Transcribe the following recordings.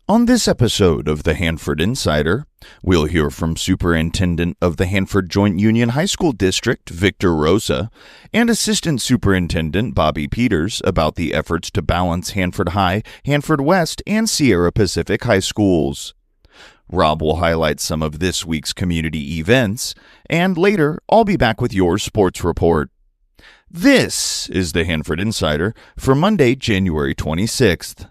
On this episode of the Hanford Insider, we'll hear from Superintendent of the Hanford Joint Union High School District, Victor Rosa, and Assistant Superintendent Bobby Peters about the efforts to balance Hanford High, Hanford West, and Sierra Pacific High Schools. Rob will highlight some of this week's community events, and later I'll be back with your sports report. This is the Hanford Insider for Monday, January 26th.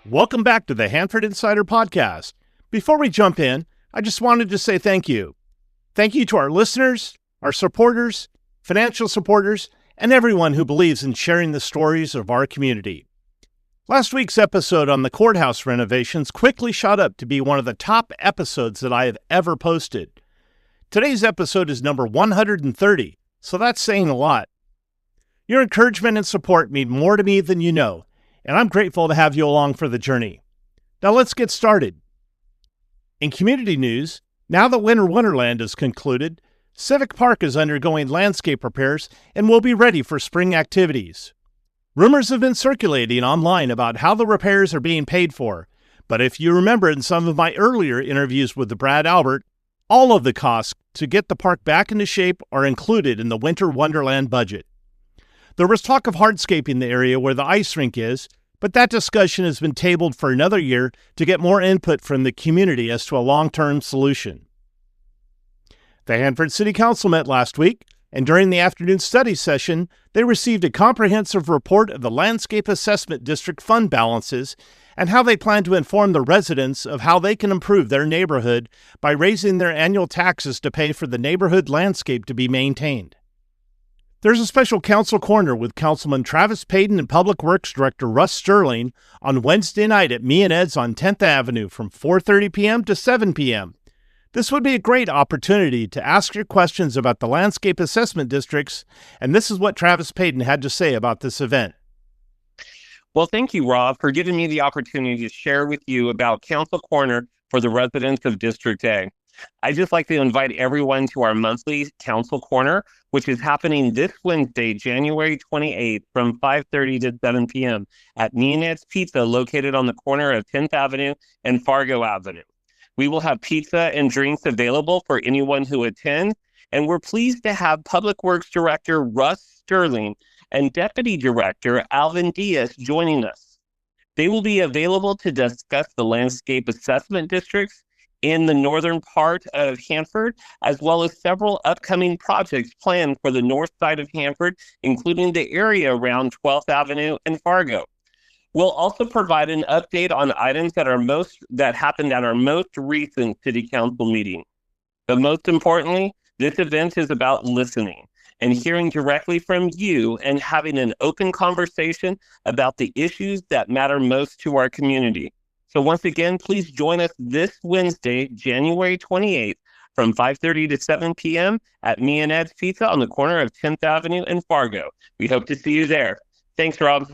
Welcome back to the Hanford Insider Podcast. Before we jump in, I just wanted to say thank you. Thank you to our listeners, our supporters, financial supporters, and everyone who believes in sharing the stories of our community. Last week's episode on the courthouse renovations quickly shot up to be one of the top episodes that I have ever posted. Today's episode is number 130, so that's saying a lot. Your encouragement and support mean more to me than you know, and I'm grateful to have you along for the journey. Now let's get started. In community news, now that Winter Wonderland is concluded, Civic Park is undergoing landscape repairs and will be ready for spring activities. Rumors have been circulating online about how the repairs are being paid for, but if you remember in some of my earlier interviews with Brad Albert, all of the costs to get the park back into shape are included in the Winter Wonderland budget. There was talk of hardscaping the area where the ice rink is, but that discussion has been tabled for another year to get more input from the community as to a long-term solution. The Hanford City Council met last week, and during the afternoon study session, they received a comprehensive report of the Landscape Assessment District fund balances and how they plan to inform the residents of how they can improve their neighborhood by raising their annual taxes to pay for the neighborhood landscape to be maintained. There's a special council corner with Councilman Travis Payton and Public Works Director Russ Sterling on Wednesday night at Me and Ed's on 10th Avenue from 4:30 p.m. to 7 p.m. This would be a great opportunity to ask your questions about the landscape assessment districts, and this is what Travis Payton had to say about this event. Well, thank you, Rob, for giving me the opportunity to share with you about Council Corner for the residents of District A. I'd just like to invite everyone to our monthly Council Corner, which is happening this Wednesday, January 28th from 5:30 to 7 p.m. at Me and Ed's Pizza located on the corner of 10th Avenue and Fargo Avenue. We will have pizza and drinks available for anyone who attends, and we're pleased to have Public Works Director Russ Sterling and Deputy Director Alvin Diaz joining us. They will be available to discuss the landscape assessment districts in the northern part of Hanford, as well as several upcoming projects planned for the north side of Hanford, including the area around 12th Avenue and Fargo. We'll also provide an update on items that happened at our most recent City Council meeting. But most importantly, this event is about listening and hearing directly from you and having an open conversation about the issues that matter most to our community. So once again, please join us this Wednesday, January 28th, from 5:30 to 7 p.m. at Me and Ed's Pizza on the corner of 10th Avenue and Fargo. We hope to see you there. Thanks, Rob.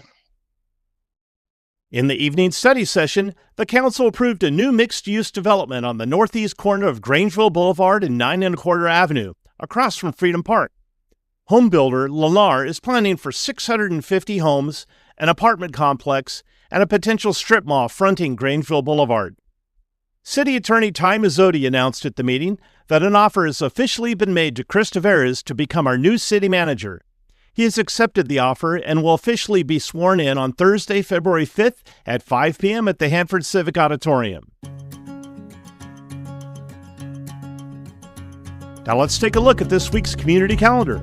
In the evening study session, the council approved a new mixed-use development on the northeast corner of Grangeville Boulevard and 9 1/4 Avenue, across from Freedom Park. Home builder Lennar is planning for 650 homes, an apartment complex, and a potential strip mall fronting Grangeville Boulevard. City Attorney Ty Mazzotti announced at the meeting that an offer has officially been made to Chris Tavares to become our new city manager. He has accepted the offer and will officially be sworn in on Thursday, February 5th at 5 p.m. at the Hanford Civic Auditorium. Now let's take a look at this week's community calendar.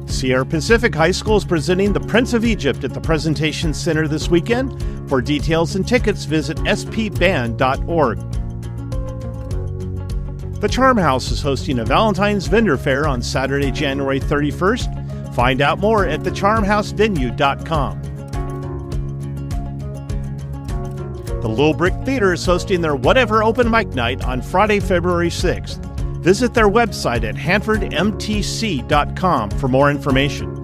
Sierra Pacific High School is presenting the Prince of Egypt at the Presentation Center this weekend. For details and tickets, visit spband.org. The Charm House is hosting a Valentine's Vendor Fair on Saturday, January 31st. Find out more at thecharmhousevenue.com. The Little Brick Theater is hosting their Whatever Open Mic Night on Friday, February 6th. Visit their website at hanfordmtc.com for more information.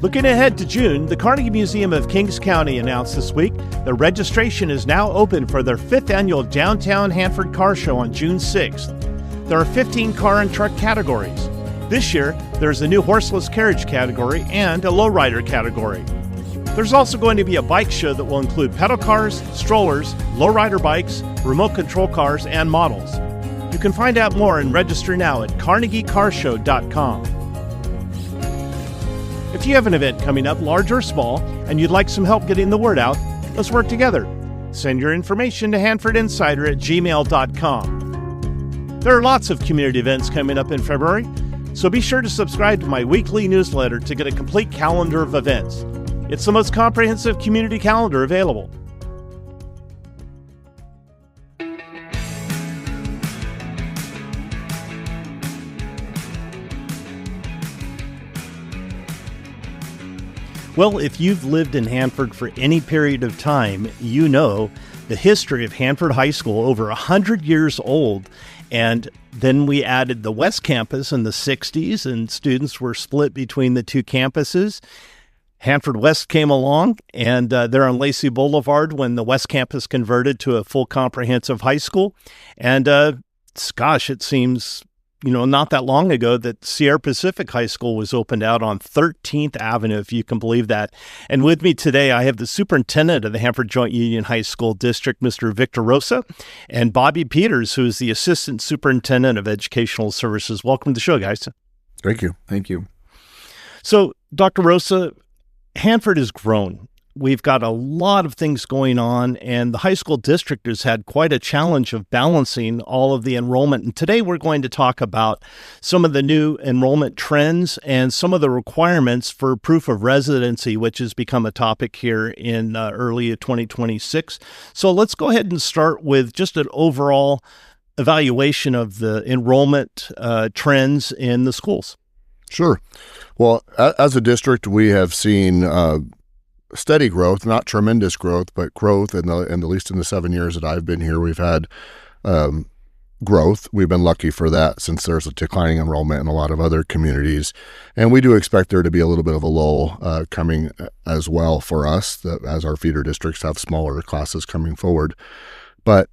Looking ahead to June, the Carnegie Museum of Kings County announced this week that registration is now open for their 5th annual Downtown Hanford Car Show on June 6th. There are 15 car and truck categories. This year, there's a new horseless carriage category and a lowrider category. There's also going to be a bike show that will include pedal cars, strollers, lowrider bikes, remote control cars, and models. You can find out more and register now at carnegiecarshow.com. If you have an event coming up, large or small, and you'd like some help getting the word out, let's work together. Send your information to hanfordinsider@gmail.com. There are lots of community events coming up in February, so be sure to subscribe to my weekly newsletter to get a complete calendar of events. It's the most comprehensive community calendar available. Well, if you've lived in Hanford for any period of time, you know the history of Hanford High School, over 100 years old. And then we added the West Campus in the 60s, and students were split between the two campuses. Hanford West came along, and they're on Lacey Boulevard when the West Campus converted to a full comprehensive high school. And it seems not that long ago that Sierra Pacific High School was opened out on 13th Avenue, if you can believe that. And with me today, I have the superintendent of the Hanford Joint Union High School District, Mr. Victor Rosa, and Bobby Peters, who is the assistant superintendent of educational services. Welcome to the show, guys. Thank you. Thank you. So, Dr. Rosa, Hanford has grown. We've got a lot of things going on, and the high school district has had quite a challenge of balancing all of the enrollment. And today we're going to talk about some of the new enrollment trends and some of the requirements for proof of residency, which has become a topic here in early 2026. So let's go ahead and start with just an overall evaluation of the enrollment trends in the schools. Sure. Well, as a district, we have seen steady growth, not tremendous growth, but growth. And at least in the 7 years that I've been here, we've had growth. We've been lucky for that since there's a declining enrollment in a lot of other communities. And we do expect there to be a little bit of a lull coming as well for us, as our feeder districts have smaller classes coming forward. But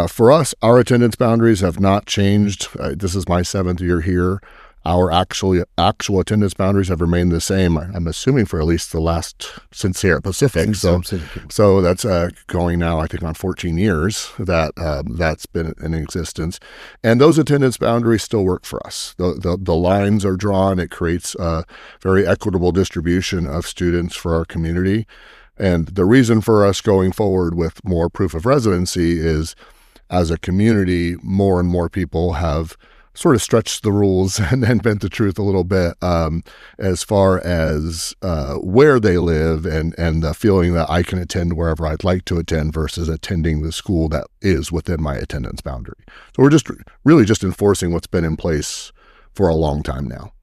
for us, our attendance boundaries have not changed. This is my 7th year here. Our actual attendance boundaries have remained the same, I'm assuming, for at least since Sierra Pacific. So that's going now, I think, on 14 years that's been in existence. And those attendance boundaries still work for us. The lines are drawn. It creates a very equitable distribution of students for our community. And the reason for us going forward with more proof of residency is, as a community, more and more people have sort of stretched the rules and bent the truth a little bit as far as where they live and the feeling that I can attend wherever I'd like to attend versus attending the school that is within my attendance boundary. So we're really just enforcing what's been in place for a long time now.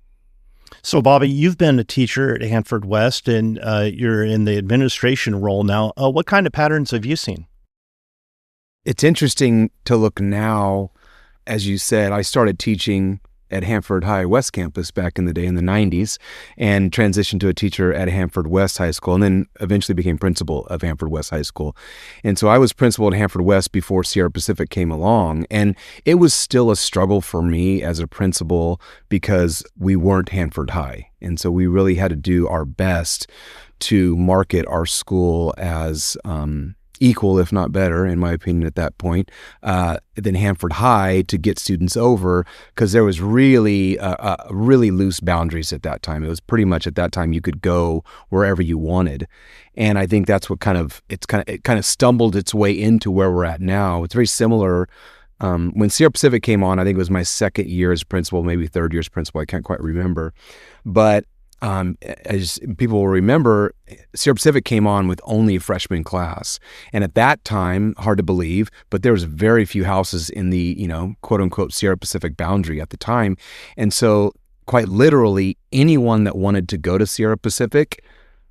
So, Bobby, you've been a teacher at Hanford West, and you're in the administration role now. What kind of patterns have you seen? It's interesting to look now. As you said, I started teaching at Hanford High West Campus back in the day in the 90s and transitioned to a teacher at Hanford West High School, and then eventually became principal of Hanford West High School. And so I was principal at Hanford West before Sierra Pacific came along, and it was still a struggle for me as a principal because we weren't Hanford High. And so we really had to do our best to market our school as equal, if not better, in my opinion, at that point, than Hanford High to get students over, because there was really loose boundaries at that time. It was pretty much at that time you could go wherever you wanted. And I think that's what it kind of stumbled its way into where we're at now. It's very similar. When Sierra Pacific came on, I think it was my 2nd year as principal, maybe 3rd year as principal. I can't quite remember. But as people will remember, Sierra Pacific came on with only a freshman class. And at that time, hard to believe, but there was very few houses in the, quote unquote, Sierra Pacific boundary at the time. And so quite literally, anyone that wanted to go to Sierra Pacific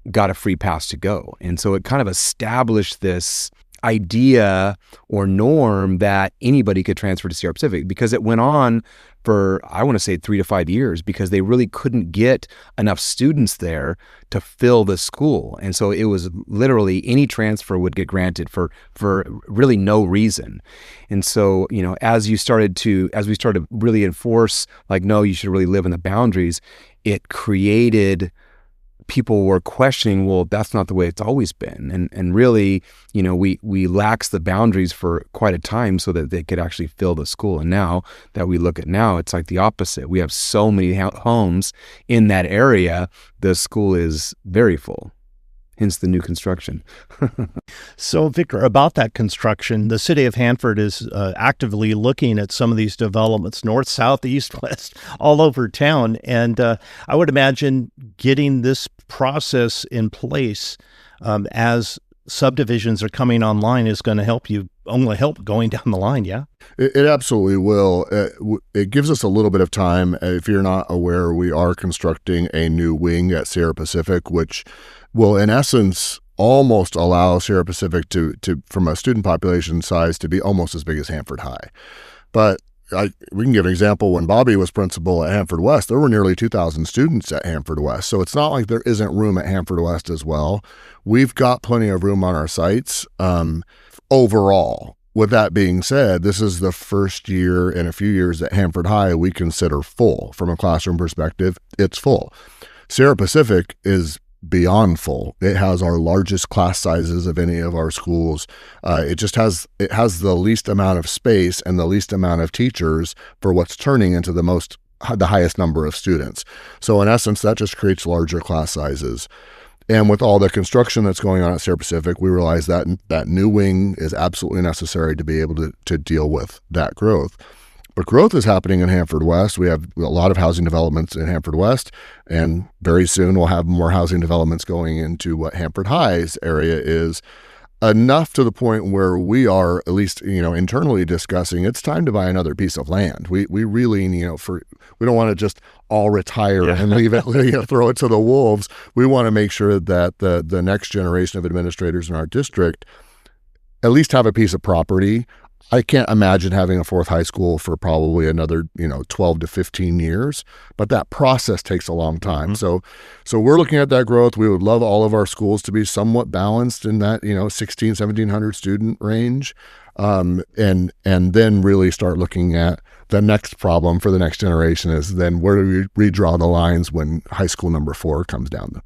got a free pass to go. And so it kind of established this idea or norm that anybody could transfer to Sierra Pacific, because it went on for, I want to say, 3 to 5 years, because they really couldn't get enough students there to fill the school. And so it was literally any transfer would get granted for really no reason. And so, as we started to really enforce, like, no, you should really live in the boundaries, it created, people were questioning, well, that's not the way it's always been. And really, we laxed the boundaries for quite a time so that they could actually fill the school. And now that we look at now, it's like the opposite. We have so many homes in that area, the school is very full. Hence the new construction. So, Victor, about that construction, the city of Hanford is actively looking at some of these developments, north, south, east, west, all over town. And I would imagine getting this process in place as subdivisions are coming online is going to help you, only help going down the line, yeah? It absolutely will. It gives us a little bit of time. If you're not aware, we are constructing a new wing at Sierra Pacific, which will, in essence, almost allow Sierra Pacific to from a student population size to be almost as big as Hanford High. But we can give an example. When Bobby was principal at Hanford West, there were nearly 2,000 students at Hanford West. So it's not like there isn't room at Hanford West as well. We've got plenty of room on our sites overall. With that being said, this is the first year in a few years that Hanford High we consider full. From a classroom perspective, it's full. Sierra Pacific is beyond full. It has our largest class sizes of any of our schools. It has the least amount of space and the least amount of teachers for what's turning into the highest number of students. So in essence, that just creates larger class sizes. And with all the construction that's going on at Sierra Pacific, we realize that that new wing is absolutely necessary to be able to deal with that growth. But growth is happening in Hanford West. We have a lot of housing developments in Hanford West, and very soon we'll have more housing developments going into what Hanford High's area is, enough to the point where we are, at least internally, discussing it's time to buy another piece of land. We really, we don't want to just all retire and leave it, throw it to the wolves. We want to make sure that the next generation of administrators in our district at least have a piece of property. I can't imagine having a fourth high school for probably another, 12 to 15 years, but that process takes a long time. Mm-hmm. So we're looking at that growth. We would love all of our schools to be somewhat balanced in that, 1,700 student range. And then really start looking at the next problem for the next generation is then where do we redraw the lines when high school number 4 comes down?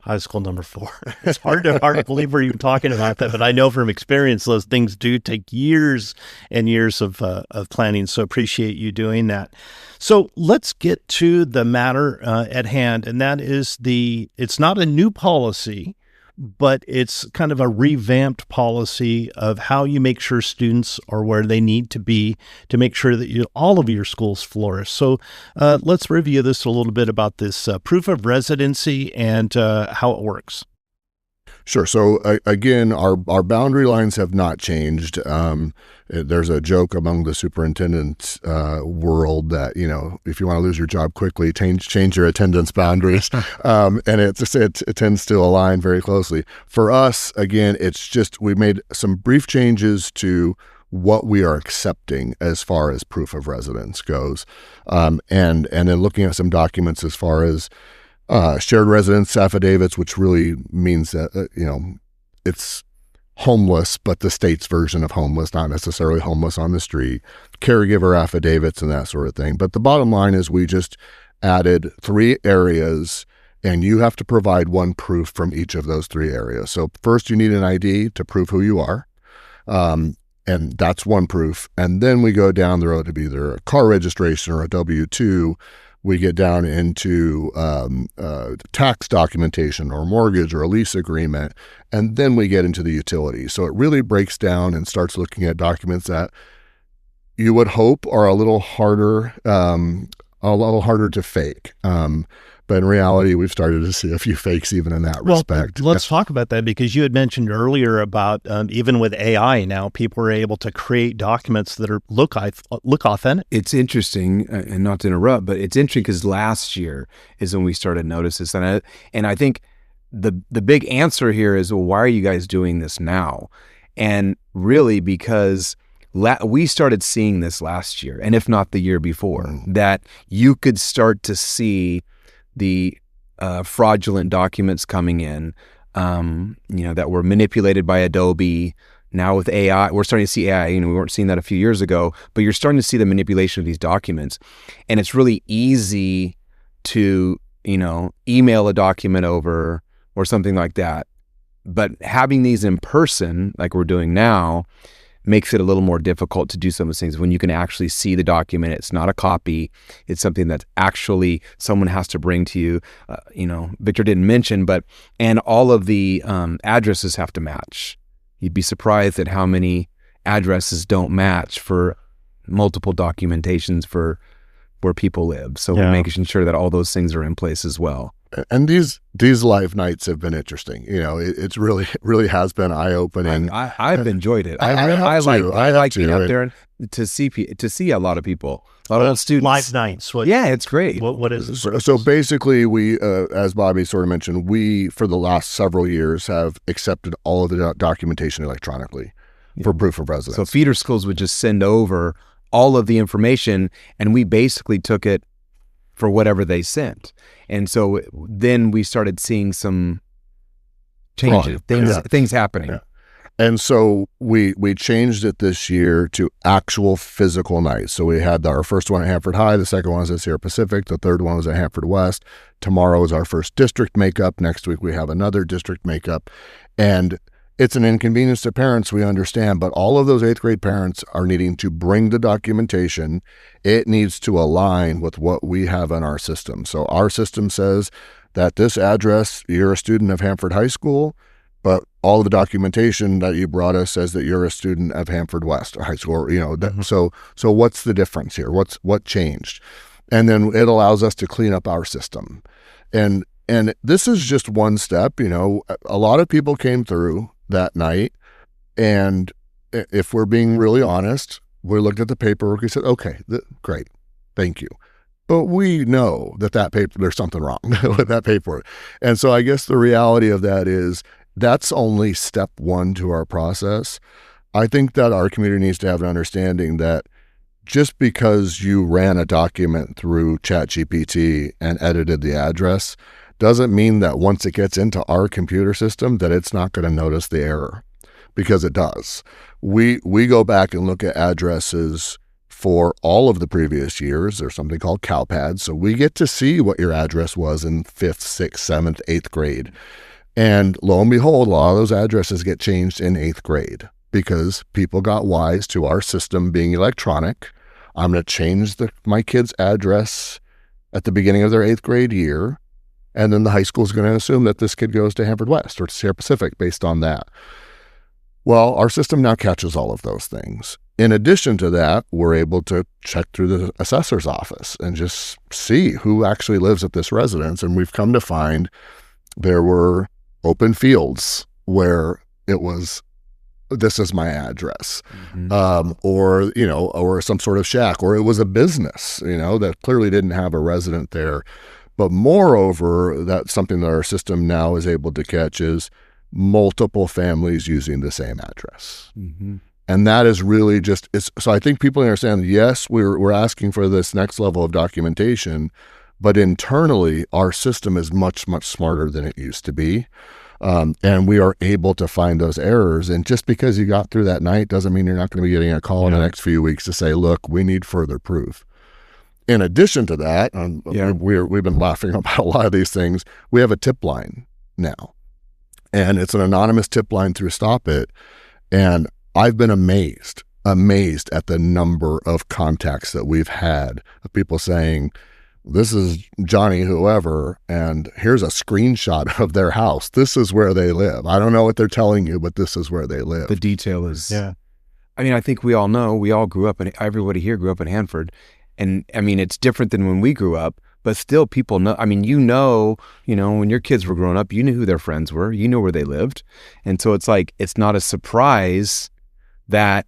High school number 4. It's hard to believe we're even talking about that, but I know from experience those things do take years and years of planning. So appreciate you doing that. So let's get to the matter at hand, and that is it's not a new policy, but it's kind of a revamped policy of how you make sure students are where they need to be to make sure that all of your schools flourish. So let's review this a little bit about this proof of residency and how it works. Sure. So again, our boundary lines have not changed. There's a joke among the superintendent world that, if you want to lose your job quickly, change your attendance boundaries. And it tends to align very closely. For us, again, it's just we made some brief changes to what we are accepting as far as proof of residence goes. And then looking at some documents as far as shared residence affidavits, which really means that, it's homeless, but the state's version of homeless, not necessarily homeless on the street, caregiver affidavits and that sort of thing. But the bottom line is we just added 3 areas, and you have to provide one proof from each of those 3 areas. So first you need an ID to prove who you are. And that's one proof. And then we go down the road to be either a car registration or a W-2. We get down into tax documentation or mortgage or a lease agreement, and then we get into the utilities. So it really breaks down and starts looking at documents that you would hope are a little harder to fake. But in reality, we've started to see a few fakes even in that respect. Let's talk about that, because you had mentioned earlier about even with AI now, people are able to create documents that look authentic. It's interesting, and not to interrupt, but it's interesting because last year is when we started noticing this. And I think the big answer here is, well, why are you guys doing this now? And really because we started seeing this last year, and if not the year before, that you could start to see the fraudulent documents coming in, that were manipulated by Adobe. Now with AI, we're starting to see AI. We weren't seeing that a few years ago, but you're starting to see the manipulation of these documents. And it's really easy to, email a document over or something like that. But having these in person, like we're doing now, makes it a little more difficult to do some of those things when you can actually see the document. It's not a copy. It's something that actually someone has to bring to you. Victor didn't mention, and all of the addresses have to match. You'd be surprised at how many addresses don't match for multiple documentations for where people live. So we're making sure that all those things are in place as well. And these live nights have been interesting. It's really has been eye opening. I've enjoyed it. I like being out there to see a lot of people, a lot of students. Live nights. It's great. What is it? So basically, we, as Bobby sort of mentioned, we for the last several years have accepted all of the documentation electronically for proof of residence. So feeder schools would just send over all of the information, and we basically took it for whatever they sent. And so then we started seeing some changes, things happening. Yeah. And so we changed it this year to actual physical nights. So we had our first one at Hanford High, the second one was at Sierra Pacific, the third one was at Hanford West. Tomorrow is our first district makeup. Next week we have another district makeup. And it's an inconvenience to parents, we understand, but all of those 8th grade parents are needing to bring the documentation. It needs to align with what we have in our system. So our system says that this address, you're a student of Hanford High School, but all of the documentation that you brought us says that you're a student of Hanford West High School. So what's the difference here? What changed? And then it allows us to clean up our system. And this is just one step. A lot of people came through that night, and if we're being really honest, we looked at the paperwork. We said, okay, great, thank you. But we know that paper, there's something wrong with that paperwork. And so I guess the reality of that is that's only step one to our process. I think that our community needs to have an understanding that just because you ran a document through ChatGPT and edited the address doesn't mean that once it gets into our computer system that it's not going to notice the error, because it does. We go back and look at addresses for all of the previous years. There's something called CalPads. So we get to see what your address was in 5th, 6th, 7th, 8th grade. And lo and behold, a lot of those addresses get changed in 8th grade because people got wise to our system being electronic. I'm going to change my kid's address at the beginning of their 8th grade year. And then the high school is going to assume that this kid goes to Hanford West or to Sierra Pacific based on that. Well, our system now catches all of those things. In addition to that, we're able to check through the assessor's office and just see who actually lives at this residence. And we've come to find there were open fields where it was, this is my address, or some sort of shack, or it was a business, that clearly didn't have a resident there. But moreover, that's something that our system now is able to catch is multiple families using the same address. Mm-hmm. And that is really so I think people understand, yes, we're asking for this next level of documentation, but internally our system is much, much smarter than it used to be. And we are able to find those errors. And just because you got through that night doesn't mean you're not going to be getting a call in the next few weeks to say, look, we need further proof. In addition to that, we've been laughing about a lot of these things. We have a tip line now, and it's an anonymous tip line through Stop It. And I've been amazed at the number of contacts that we've had of people saying, this is Johnny whoever, and here's a screenshot of their house. This is where they live. I don't know what they're telling you, but this is where they live. The detail is, I think we all know, everybody here grew up in Hanford. And it's different than when we grew up, but still people know. When your kids were growing up, you knew who their friends were, you knew where they lived. And so it's like, it's not a surprise that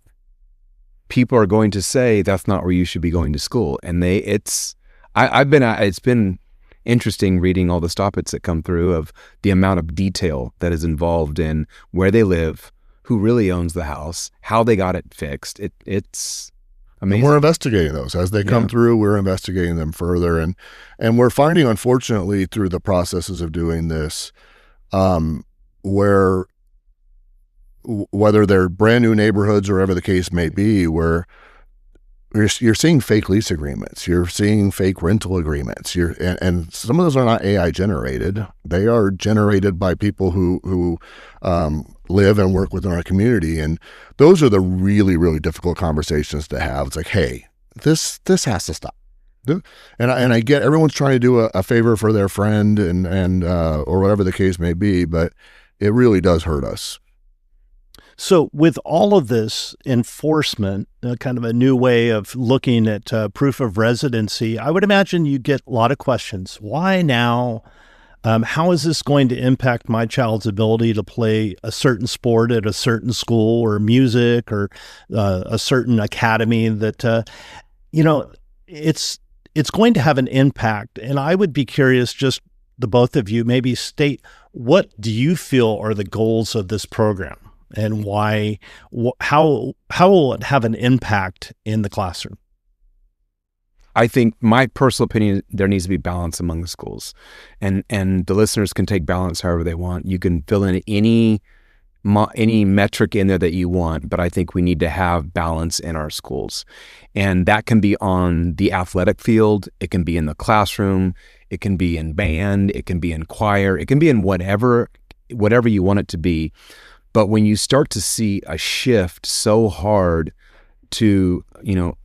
people are going to say that's not where you should be going to school. And it's been interesting reading all the Stop Its that come through of the amount of detail that is involved in where they live, who really owns the house, how they got it fixed. It's amazing. And we're investigating those as they come through. We're investigating them further, and we're finding, unfortunately, through the processes of doing this, where whether they're brand new neighborhoods or whatever the case may be, where you're seeing fake lease agreements, you're seeing fake rental agreements, and some of those are not AI generated. They are generated by people who live and work within our community, and those are the really, really difficult conversations to have. It's like, hey, this has to stop. And I get everyone's trying to do a favor for their friend and or whatever the case may be, but it really does hurt us. So with all of this enforcement, kind of a new way of looking at proof of residency, I would imagine you get a lot of questions. Why now? How is this going to impact my child's ability to play a certain sport at a certain school, or music, or a certain academy that, it's going to have an impact. And I would be curious, just the both of you, maybe state, what do you feel are the goals of this program? And why? How will it have an impact in the classroom? I think, my personal opinion, there needs to be balance among the schools, and the listeners can take balance however they want. You can fill in any metric in there that you want, but I think we need to have balance in our schools, and that can be on the athletic field, it can be in the classroom, it can be in band, it can be in choir, it can be in whatever you want it to be. But when you start to see a shift so hard to,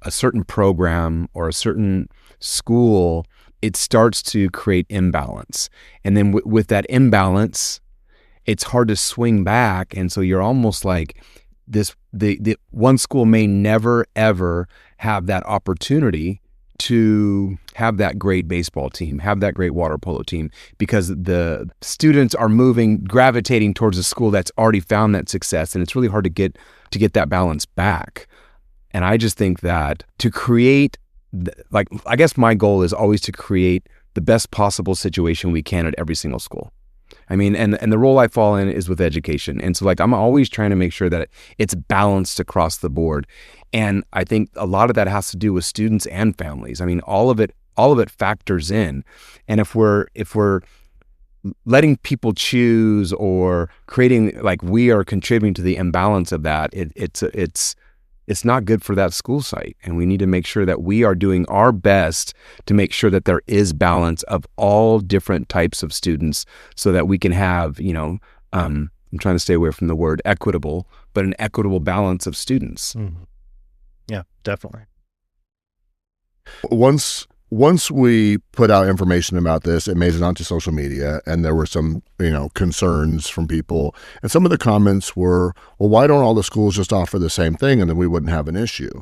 a certain program or a certain school, it starts to create imbalance. And then with that imbalance, it's hard to swing back. And so you're almost like the one school may never, ever have that opportunity to have that great baseball team, have that great water polo team, because the students are gravitating towards a school that's already found that success, and it's really hard to get that balance back. And I just think that to create, I guess my goal is always to create the best possible situation we can at every single school. I mean, and the role I fall in is with education. And so I'm always trying to make sure that it's balanced across the board. And I think a lot of that has to do with students and families. I mean, all of it factors in. And if we're letting people choose or creating, we are contributing to the imbalance of that, it's not good for that school site. And we need to make sure that we are doing our best to make sure that there is balance of all different types of students, so that we can have, I'm trying to stay away from the word equitable, but an equitable balance of students. Mm-hmm. Yeah, definitely. Once we put out information about this, it made it onto social media, and there were some, concerns from people. And some of the comments were, well, why don't all the schools just offer the same thing, and then we wouldn't have an issue?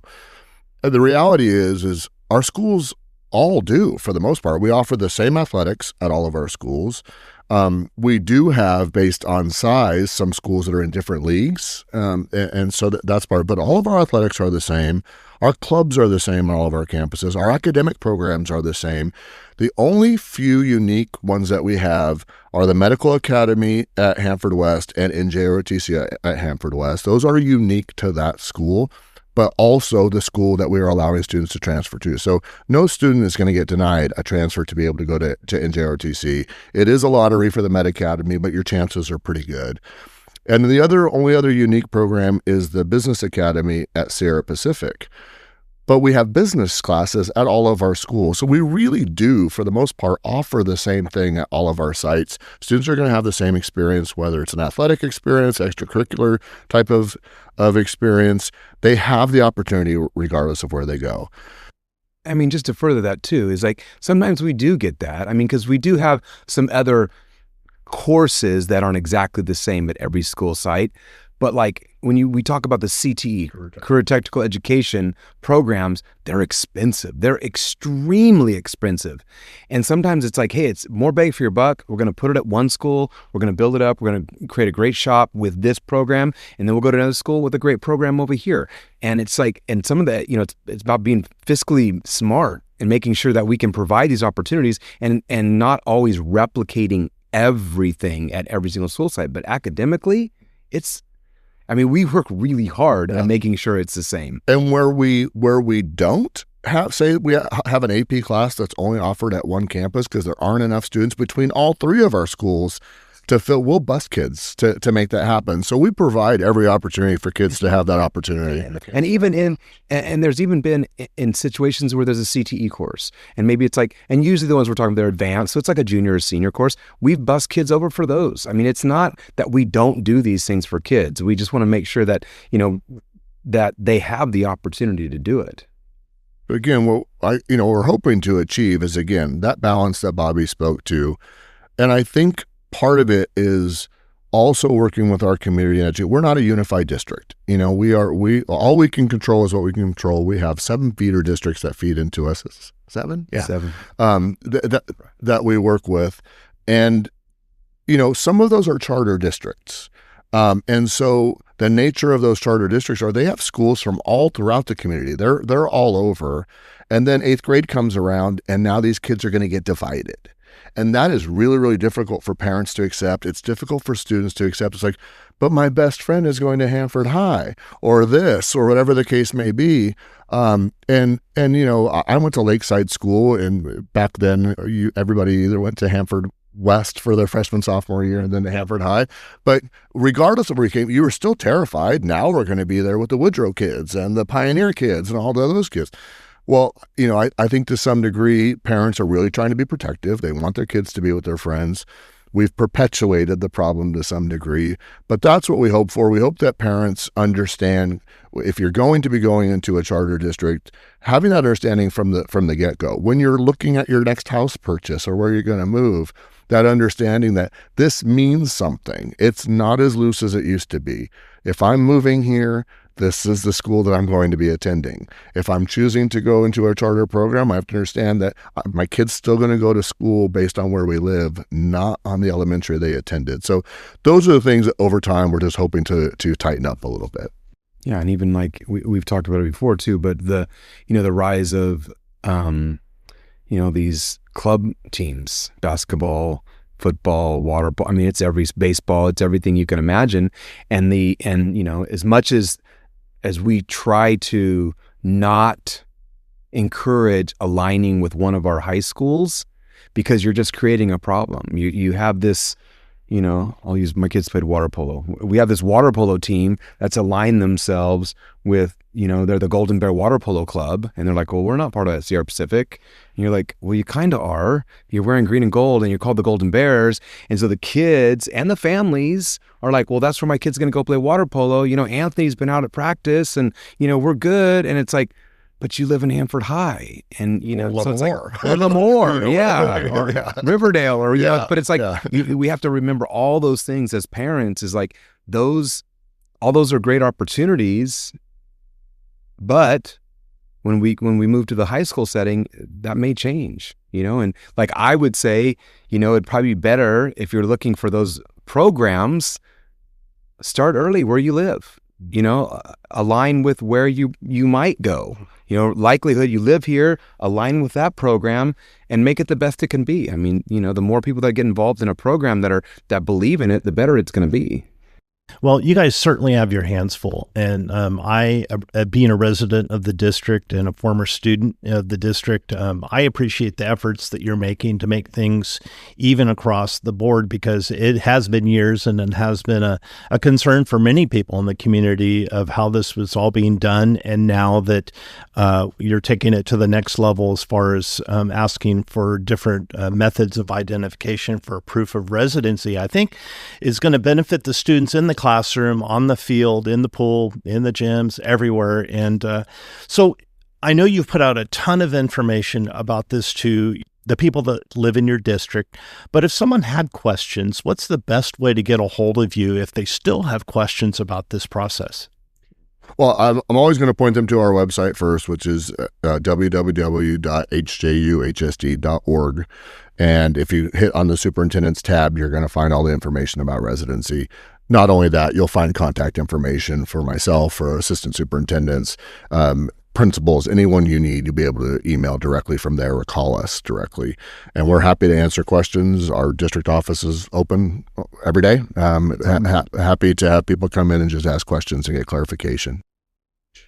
And the reality is our schools all do, for the most part. We offer the same athletics at all of our schools. We do have, based on size, some schools that are in different leagues, and so that's part. But all of our athletics are the same. Our clubs are the same on all of our campuses. Our academic programs are the same. The only few unique ones that we have are the Medical Academy at Hanford West and HJUHSD at Hanford West. Those are unique to that school, but also the school that we are allowing students to transfer to. So no student is going to get denied a transfer to be able to go to HJUHSD. It is a lottery for the Med Academy, but your chances are pretty good. And the only other unique program is the Business Academy at Sierra Pacific. But we have business classes at all of our schools. So we really do, for the most part, offer the same thing at all of our sites. Students are going to have the same experience, whether it's an athletic experience, extracurricular type of experience. They have the opportunity regardless of where they go. I mean, just to further that too, is sometimes we do get that. I mean, because we do have some other courses that aren't exactly the same at every school site. But when we talk about the CTE, Career Technical Education programs, they're expensive. They're extremely expensive. And sometimes it's hey, it's more bang for your buck. We're going to put it at one school. We're going to build it up. We're going to create a great shop with this program. And then we'll go to another school with a great program over here. And it's and some of that, it's about being fiscally smart and making sure that we can provide these opportunities and not always replicating everything at every single school site. But academically, it's I mean, we work really hard at making sure it's the same. And where we don't have, say we have an AP class that's only offered at one campus because there aren't enough students between all three of our schools to fill, we'll bus kids to make that happen. So we provide every opportunity for kids to have that opportunity. And even and there's even been in situations where there's a CTE course, and maybe it's like, and usually the ones we're talking about, they're advanced, so it's like a junior or senior course. We've bused kids over for those. I mean, it's not that we don't do these things for kids. We just want to make sure that, that they have the opportunity to do it. But again, what we're hoping to achieve is, again, that balance that Bobby spoke to. And I think part of it is also working with our community and education. We're not a unified district. All we can control is what we can control. We have 7 feeder districts that feed into us. 7? Yeah. 7. That we work with. And, some of those are charter districts. And so the nature of those charter districts are they have schools from all throughout the community. They're all over. And then 8th grade comes around, and now these kids are going to get divided. And that is really, really difficult for parents to accept. It's difficult for students to accept. It's like, but my best friend is going to Hanford High or this or whatever the case may be. I went to Lakeside School, and back then everybody either went to Hanford West for their freshman, sophomore year and then to Hanford High. But regardless of where you came, you were still terrified. Now we're going to be there with the Woodrow kids and the Pioneer kids and all those kids. Well, I think to some degree, parents are really trying to be protective. They want their kids to be with their friends. We've perpetuated the problem to some degree, but that's what we hope for. We hope that parents understand if you're going to be going into a charter district, having that understanding from the get-go. When you're looking at your next house purchase or where you're going to move, that understanding that this means something. It's not as loose as it used to be. If I'm moving here, this is the school that I'm going to be attending. If I'm choosing to go into a charter program, I have to understand that my kid's still going to go to school based on where we live, not on the elementary they attended. So those are the things that over time we're just hoping to tighten up a little bit. Yeah, and even like we've talked about it before too, but the rise of these club teams, basketball, football, water polo. I mean, it's baseball, it's everything you can imagine. And as much as we try to not encourage aligning with one of our high schools, because you're just creating a problem. You have this, I'll use, my kids played water polo. We have this water polo team that's aligned themselves with, they're the Golden Bear Water Polo Club. And they're like, well, we're not part of that Sierra Pacific. And you're like, well, you kind of are. You're wearing green and gold and you're called the Golden Bears. And so the kids and the families are like, well, that's where my kid's going to go play water polo. Anthony's been out at practice and, we're good. And it's like, but you live in Hanford High and, so it's like, or Lemoore, yeah, or Riverdale, or, but it's like, we have to remember all those things as parents is like all those are great opportunities. But when we move to the high school setting, that may change, and like I would say, it'd probably be better if you're looking for those programs, start early where you live, align with where you might go, likelihood you live here, align with that program and make it the best it can be. I mean, the more people that get involved in a program that believe in it, the better it's going to be. Well, you guys certainly have your hands full. And I, being a resident of the district and a former student of the district, I appreciate the efforts that you're making to make things even across the board, because it has been years and it has been a concern for many people in the community of how this was all being done. And now that you're taking it to the next level as far as asking for different methods of identification for proof of residency, I think is going to benefit the students in the classroom, on the field, in the pool, in the gyms, everywhere. And so I know you've put out a ton of information about this to the people that live in your district, but if someone had questions, what's the best way to get a hold of you if they still have questions about this process? Well, I'm always going to point them to our website first, which is www.HJUHSD.org. And if you hit on the superintendent's tab, you're going to find all the information about residency. Not only that, you'll find contact information for myself, for assistant superintendents. principals, anyone you need, you'll be able to email directly from there or call us directly. And we're happy to answer questions. Our district office is open every day. Happy to have people come in and just ask questions and get clarification.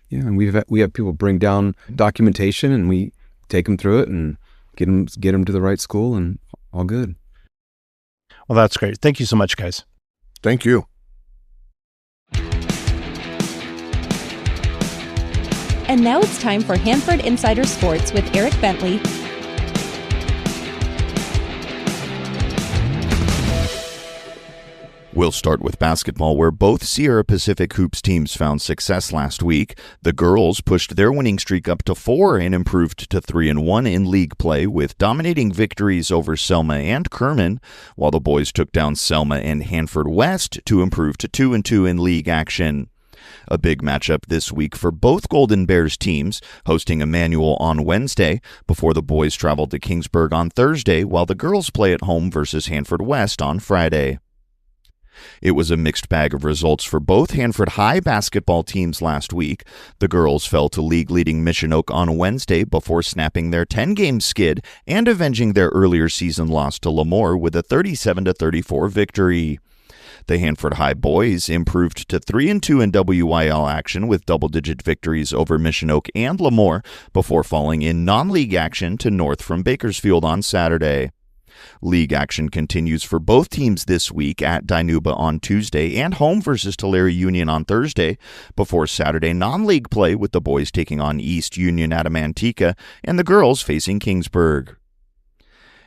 Yeah, and we have people bring down documentation, and we take them through it and get them to the right school, and all good. Well, that's great. Thank you so much, guys. Thank you. And now it's time for Hanford Insider Sports with Eric Bentley. We'll start with basketball, where both Sierra Pacific Hoops teams found success last week. The girls pushed their winning streak up to 4 and improved to 3-1 in league play, with dominating victories over Selma and Kerman, while the boys took down Selma and Hanford West to improve to 2-2 in league action. A big matchup this week for both Golden Bears teams, hosting Emmanuel on Wednesday before the boys travel to Kingsburg on Thursday, while the girls play at home versus Hanford West on Friday. It was a mixed bag of results for both Hanford High basketball teams last week. The girls fell to league-leading Mission Oak on Wednesday before snapping their 10-game skid and avenging their earlier season loss to Lemoore with a 37-34 victory. The Hanford High boys improved to 3-2 in WYL action with double-digit victories over Mission Oak and Lemoore before falling in non-league action to North from Bakersfield on Saturday. League action continues for both teams this week at Dinuba on Tuesday and home versus Tulare Union on Thursday before Saturday non-league play with the boys taking on East Union at Manteca and the girls facing Kingsburg.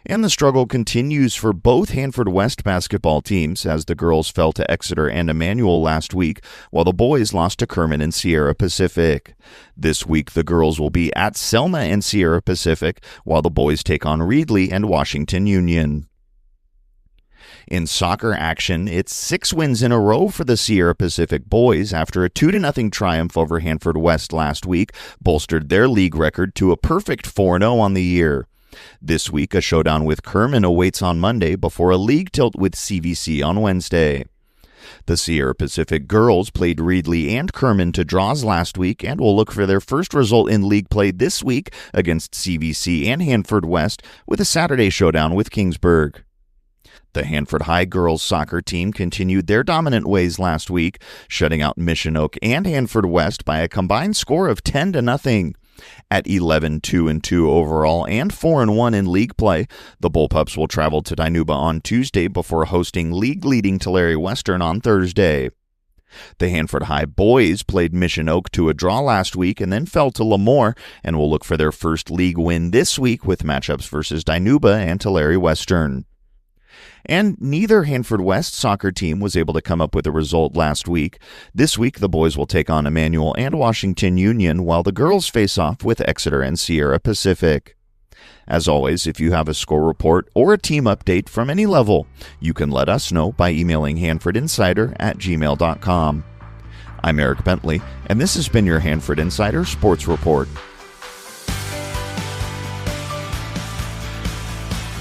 And the struggle continues for both Hanford West basketball teams as the girls fell to Exeter and Emmanuel last week, while the boys lost to Kerman and Sierra Pacific. This week, the girls will be at Selma and Sierra Pacific, while the boys take on Reedley and Washington Union. In soccer action, it's 6 wins in a row for the Sierra Pacific boys after a 2-0 triumph over Hanford West last week, bolstered their league record to a perfect 4-0 on the year. This week, a showdown with Kerman awaits on Monday before a league tilt with CVC on Wednesday. The Sierra Pacific girls played Reedley and Kerman to draws last week and will look for their first result in league play this week against CVC and Hanford West with a Saturday showdown with Kingsburg. The Hanford High girls soccer team continued their dominant ways last week, shutting out Mission Oak and Hanford West by a combined score of 10-0. At 11-2-2 overall and 4-1 in league play, the Bullpups will travel to Dinuba on Tuesday before hosting league-leading Tulare Western on Thursday. The Hanford High boys played Mission Oak to a draw last week and then fell to Lemoore and will look for their first league win this week with matchups versus Dinuba and Tulare Western. And neither Hanford West soccer team was able to come up with a result last week. This week, the boys will take on Emmanuel and Washington Union, while the girls face off with Exeter and Sierra Pacific. As always, if you have a score report or a team update from any level, you can let us know by emailing hanfordinsider@gmail.com. I'm Eric Bentley, and this has been your Hanford Insider Sports Report.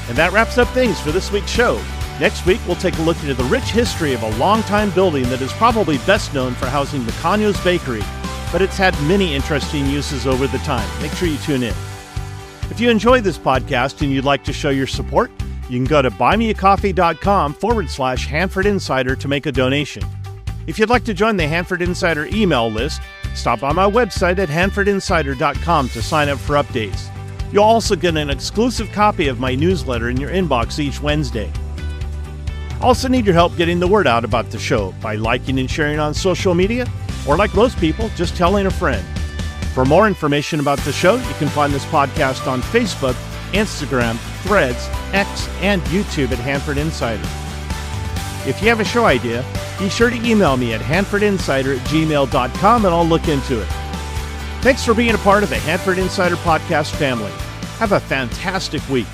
And that wraps up things for this week's show. Next week, we'll take a look into the rich history of a longtime building that is probably best known for housing Mecaño's Bakery, but it's had many interesting uses over the time. Make sure you tune in. If you enjoyed this podcast and you'd like to show your support, you can go to buymeacoffee.com/Hanford Insider to make a donation. If you'd like to join the Hanford Insider email list, stop by my website at hanfordinsider.com to sign up for updates. You'll also get an exclusive copy of my newsletter in your inbox each Wednesday. I also need your help getting the word out about the show by liking and sharing on social media, or like most people, just telling a friend. For more information about the show, you can find this podcast on Facebook, Instagram, Threads, X, and YouTube at Hanford Insider. If you have a show idea, be sure to email me at hanfordinsider@gmail.com and I'll look into it. Thanks for being a part of the Hanford Insider Podcast family. Have a fantastic week.